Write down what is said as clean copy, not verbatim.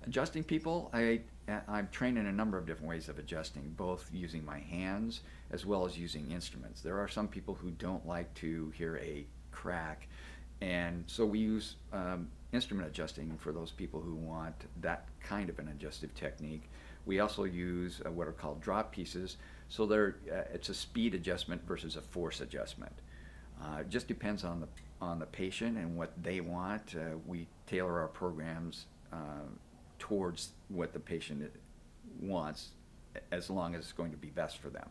Adjusting people, I'm trained in a number of different ways of adjusting, both using my hands as well as using instruments. There are some people who don't like to hear a crack, and so we use instrument adjusting for those people who want that kind of an adjustive technique. We also use what are called drop pieces, so it's a speed adjustment versus a force adjustment. It just depends on the patient and what they want. We tailor our programs towards what the patient wants, as long as it's going to be best for them.